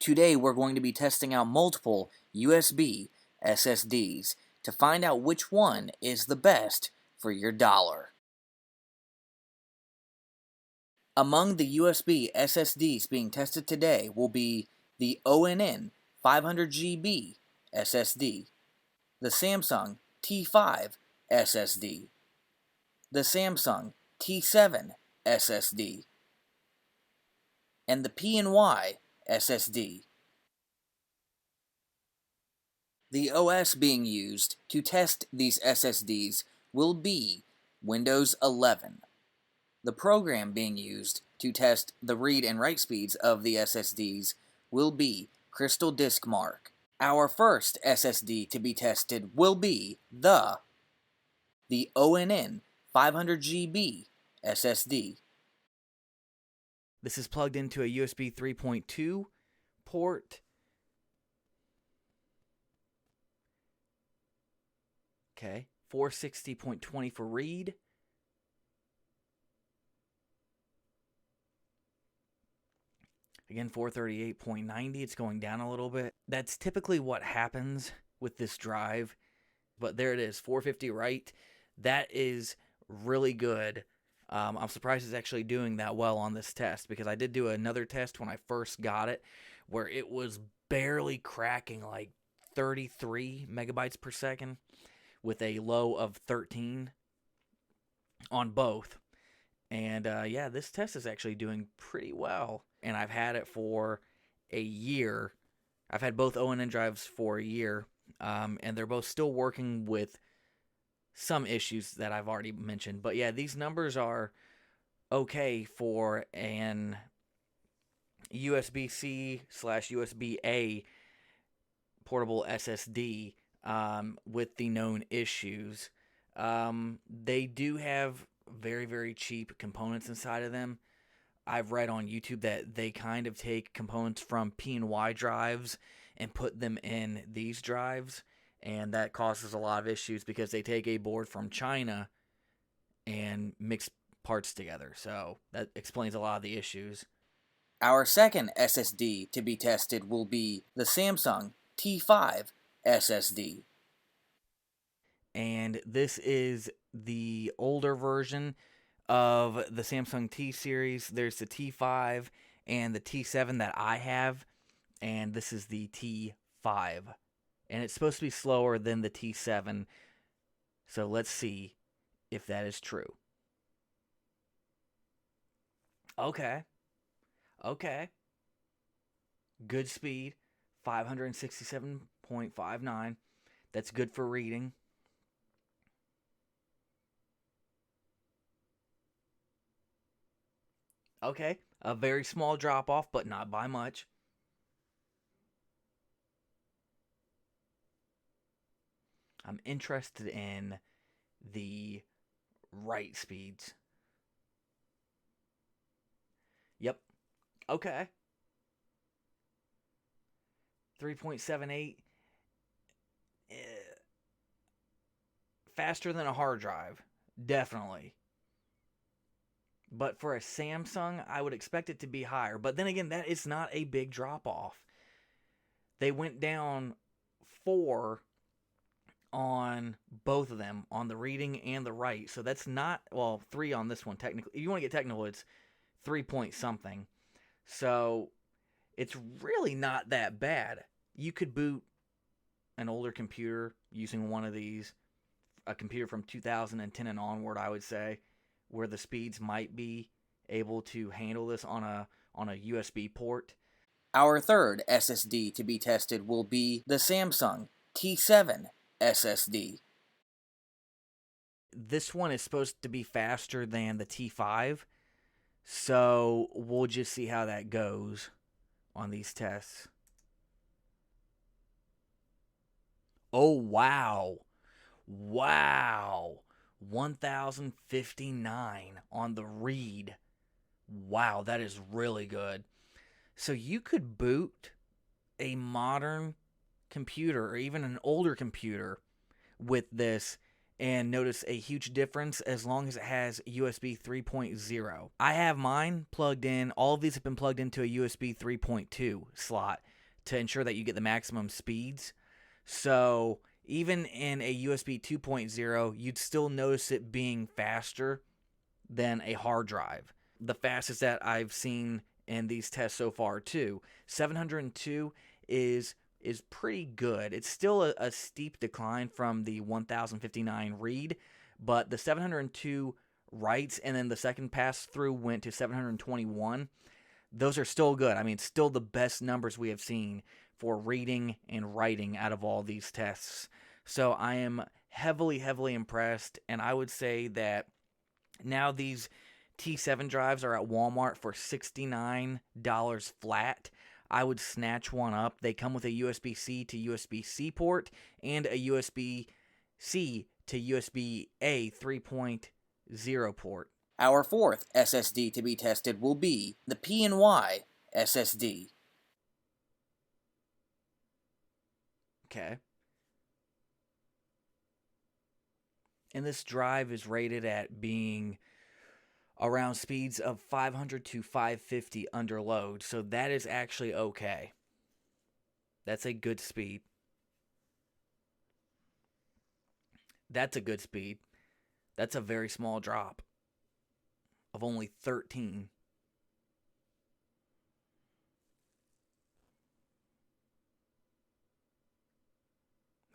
Today we're going to be testing out multiple USB SSDs to find out which one is the best for your dollar. Among the USB SSDs being tested today will be the ONN 500GB SSD, the Samsung T5 SSD, the Samsung T7 SSD, and the PNY SSD. The OS being used to test these SSDs will be Windows 11. The program being used to test the read and write speeds of the SSDs will be Crystal Disk Mark. Our first SSD to be tested will be the ONN 500GB SSD. This is plugged into a USB 3.2 port. Okay, 460.20 for read. Again, 438.90. It's going down a little bit. That's typically what happens with this drive. But there it is, 450 write. That is really good. I'm surprised it's actually doing that well on this test, because I did do another test when I first got it where it was barely cracking like 33 megabytes per second with a low of 13 on both. And yeah, this test is actually doing pretty well. And I've had it for a year. I've had both ONN drives for a year, and they're both still working with some issues that I've already mentioned. But yeah, these numbers are okay for an USB-C/USB-A portable SSD with the known issues. They do have very, very cheap components inside of them. I've read on YouTube that they kind of take components from PNY drives and put them in these drives, and that causes a lot of issues because they take a board from China and mix parts together. So that explains a lot of the issues. Our second SSD to be tested will be the Samsung T5 SSD. And this is the older version of the Samsung T series. There's the T5 and the T7 that I have, and this is the T5. And it's supposed to be slower than the T7, so let's see if that is true. Okay. Good speed, 567.59. That's good for reading. Okay, a very small drop off, but not by much. I'm interested in the write speeds. Yep. Okay. 3.78. Faster than a hard drive. Definitely. But for a Samsung, I would expect it to be higher. But then again, that is not a big drop off. They went down 4 on both of them, on the reading and the write. So that's not, well, 3 on this one technically. If you want to get technical, it's 3 point something. So it's really not that bad. You could boot an older computer using one of these, a computer from 2010 and onward, I would say, where the speeds might be able to handle this on a USB port. Our third SSD to be tested will be the Samsung T7 SSD. This one is supposed to be faster than the T5, so we'll just see how that goes on these tests. Oh, wow. 1059 on the read. Wow, that is really good. So you could boot a modern computer or even an older computer with this and notice a huge difference as long as it has USB 3.0. I have mine plugged in. All of these have been plugged into a USB 3.2 slot. to ensure that you get the maximum speeds. So even in a USB 2.0, you'd still notice it being faster than a hard drive. The fastest that I've seen in these tests so far, too, 702 is pretty good. It's still a steep decline from the 1059 read, but the 702 writes and then the second pass through went to 721. Those are still good. I mean, still the best numbers we have seen for reading and writing out of all these tests. So I am heavily, heavily impressed, and I would say that now these T7 drives are at Walmart for $69 flat. I would snatch one up. They come with a USB-C to USB-C port and a USB-C to USB-A 3.0 port. Our fourth SSD to be tested will be the PNY SSD. Okay. And this drive is rated at being around speeds of 500 to 550 under load, so that is actually okay. That's a good speed. That's a good speed. That's a very small drop of only 13.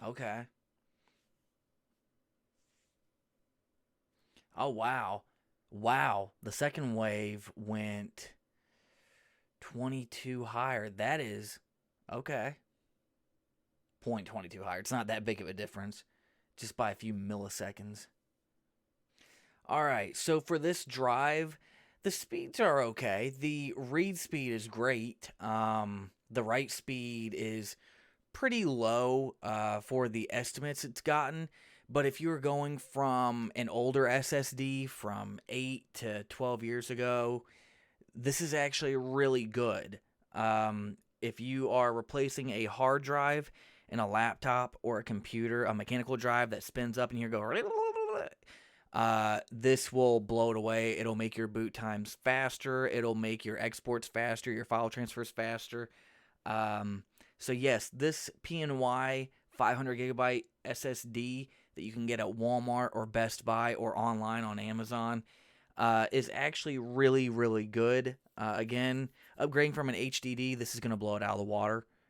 Okay. Oh, wow. Wow. The second wave went 22 higher. That is okay. 0.22 higher. It's not that big of a difference, just by a few milliseconds. All right, so for this drive, the speeds are okay. The read speed is great. The write speed is pretty low for the estimates it's gotten. But if you were going from an older SSD from 8 to 12 years ago, this is actually really good. If you are replacing a hard drive in a laptop or a computer, a mechanical drive that spins up and you go, this will blow it away. It'll make your boot times faster. It'll make your exports faster, your file transfers faster. So yes, this PNY 500 gigabyte SSD that you can get at Walmart or Best Buy or online on Amazon is actually really, really good. Again, upgrading from an HDD, this is going to blow it out of the water.